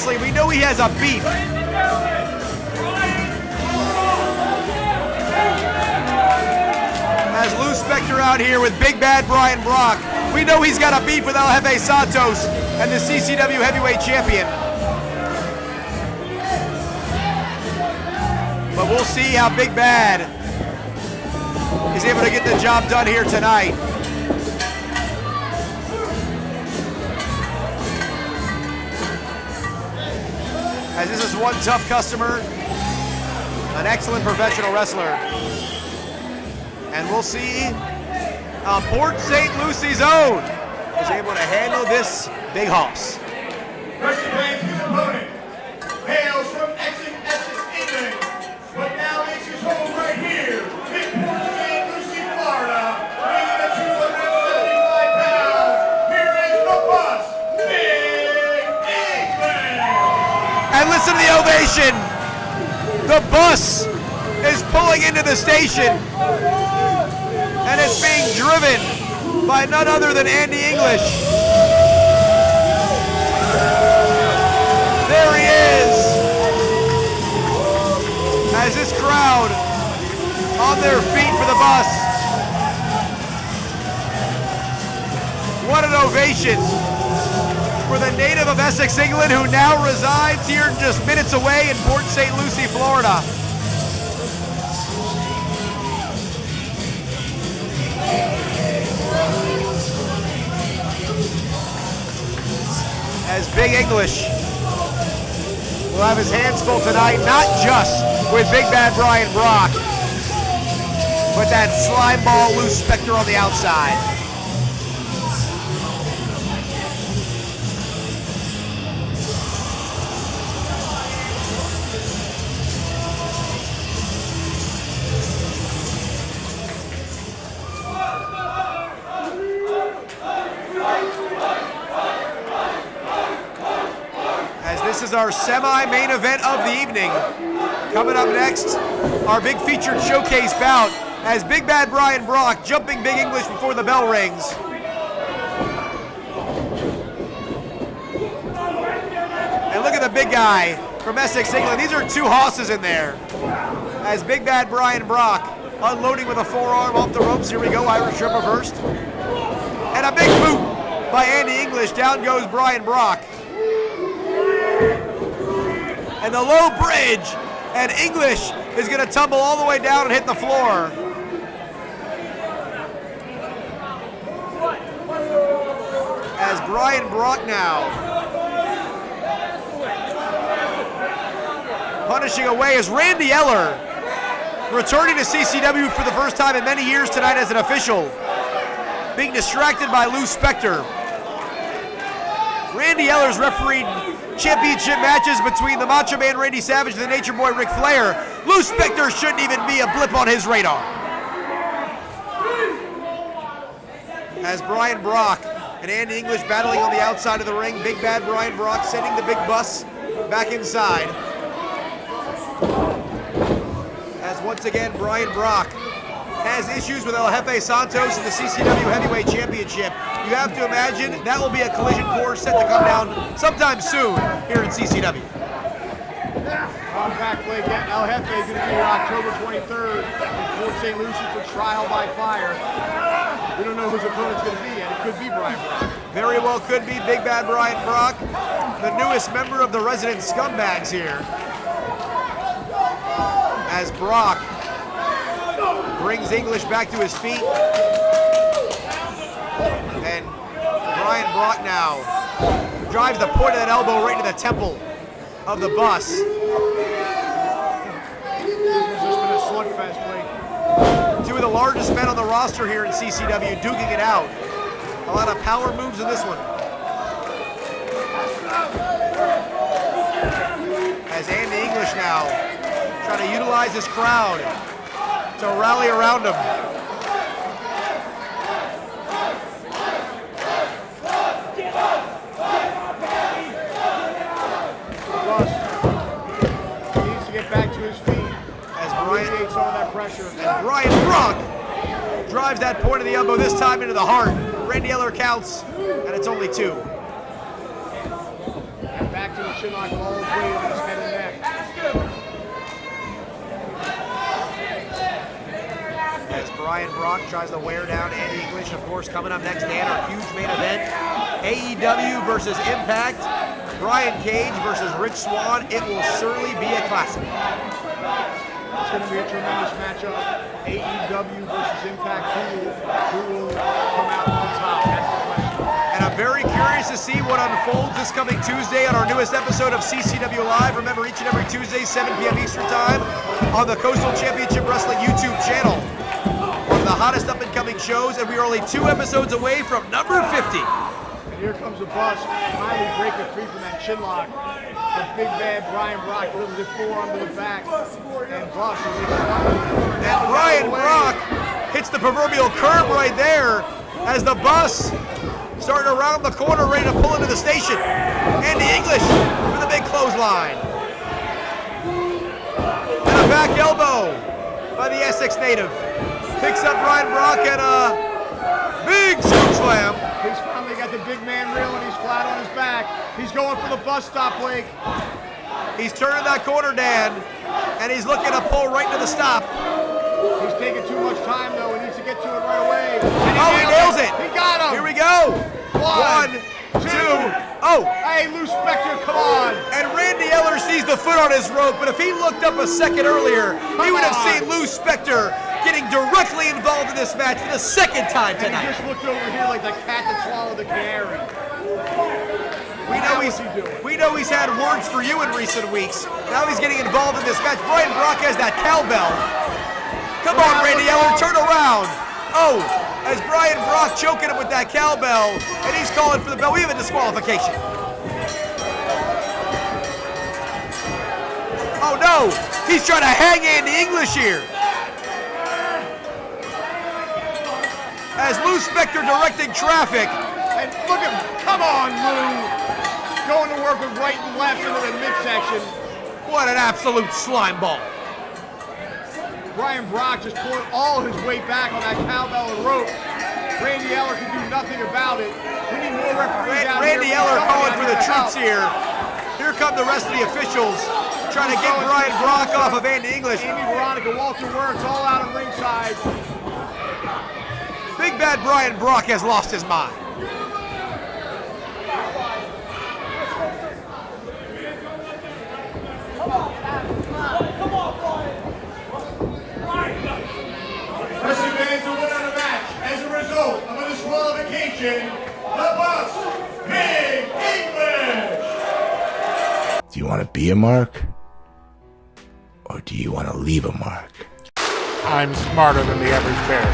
wrestling, we know he has a beef. As Lew Spectre out here with Big Bad Brian Brock. We know he's got a beef with El Jefe Santos and the CCW Heavyweight Champion. But we'll see how Big Bad is able to get the job done here tonight. As this is one tough customer, an excellent professional wrestler. And we'll see Port St. Lucie's own is able to handle this big hoss. Wrestling his opponent hails from Essex, England, but now makes his home right here in Port St. Lucie, Florida, weighing at 275 pounds. Here is the Bus, Big England. And listen to the ovation. The bus is pulling into the station, and it's being driven by none other than Andy English. There he is. As this crowd on their feet for the bus. What an ovation for the native of Essex, England, who now resides here just minutes away in Port St. Lucie, Florida. As Big English will have his hands full tonight, not just with Big Bad Brian Brock, but that slime ball Lew Spectre on the outside. This is our semi-main event of the evening. Coming up next, our big featured showcase bout as Big Bad Brian Brock jumping Big English before the bell rings. And look at the big guy from Essex, England. These are two hosses in there. As Big Bad Brian Brock unloading with a forearm off the ropes. Here we go, Irish Rip reversed. And a big boot by Andy English. Down goes Brian Brock. And the low bridge, and English is going to tumble all the way down and hit the floor. As Brian Brock now punishing away as Randy Eller returning to CCW for the first time in many years tonight as an official, being distracted by Lew Spectre. Randy Eller's refereed championship matches between the Macho Man Randy Savage and the Nature Boy Ric Flair. Lew Spectre shouldn't even be a blip on his radar. As Brian Brock and Andy English battling on the outside of the ring, Big Bad Brian Brock sending the big bus back inside. As once again Brian Brock has issues with El Jefe Santos in the CCW Heavyweight Championship. You have to imagine that will be a collision course set to come down sometime soon here in CCW. Compact Blade El Jefe is going to be here October 23rd in Port St. Lucie for trial by fire. We don't know whose opponent's going to be, and it could be Brian Brock. Very well could be Big Bad Brian Brock, the newest member of the Resident Scumbags here. As Brock brings English back to his feet. And Brian Brock now drives the point of that elbow right into the temple of the bus. This has just been a slugfest, Blake. Two of the largest men on the roster here in CCW duking it out. A lot of power moves in this one. As Andy English now trying to utilize his crowd to rally around him. Needs to get back to his feet As Brian takes all that pressure. And Brian Brock drives that point of the elbow, this time into the heart. Randy Eller counts, and it's only two. And back to the chin-lock all the way to his head and neck. As Brian Brock tries to wear down Andy English, of course, coming up next, Dan, our huge main event, AEW versus Impact, Brian Cage versus Rich Swann. It will certainly be a classic. It's going to be a tremendous matchup. AEW versus Impact. Who will come out on top? That's the question. And I'm very curious to see what unfolds this coming Tuesday on our newest episode of CCW Live. Remember, each and every Tuesday, 7 p.m. Eastern Time, on the Coastal Championship Wrestling YouTube channel. One of the hottest up-and-coming shows, and we are only 2 episodes away from number 50. And here comes the bus, finally breaking free from that chin lock. The big bad Brian Brock delivers his forearm to the back, and Bus is And Brian Brock hits the proverbial curb right there as the bus starting around the corner, ready to pull into the station. Andy English with a big clothesline. And a back elbow by the Essex native. Picks up Brian Brock and a big scoop slam. He's finally got the big man reel and he's flat on his back. He's going for the bus stop, Blake. He's turning that corner, Dan, and he's looking to pull right to the stop. He's taking too much time, though. He needs to get to it right away. He nails it. He got him. Here we go. One, two. Oh. Hey, Lew Spectre, come on. And Randy Eller sees the foot on his rope, but if he looked up a second earlier, he would have seen Lew Spectre getting directly involved in this match for the second time tonight. And he just looked over here like the cat that swallowed the canary. We know he's had words for you in recent weeks. Now he's getting involved in this match. Brian Brock has that cowbell. Come on, Randy Eller, turn around. Oh, as Brian Brock choking him with that cowbell, and he's calling for the bell. We have a disqualification. Oh no, he's trying to hang Andy English here. As Lew Spectre directing traffic. And look at him, come on, Lew. Going to work with right and left into the midsection. What an absolute slime ball. Brian Brock just pulling all his weight back on that cowbell and rope. Randy Eller can do nothing about it. We need more referees out here. Randy Eller calling for the troops here. Here come the rest of the officials trying to get Brian Brock off of Andy English. Amy Veronica, Walter Works, all out of ringside. Big bad Brian Brock has lost his mind. Wrestling fans will win on the match as a result of a disqualification. The Bus, Big English. Do you want to be a mark? Or do you want to leave a mark? I'm smarter than the average bear.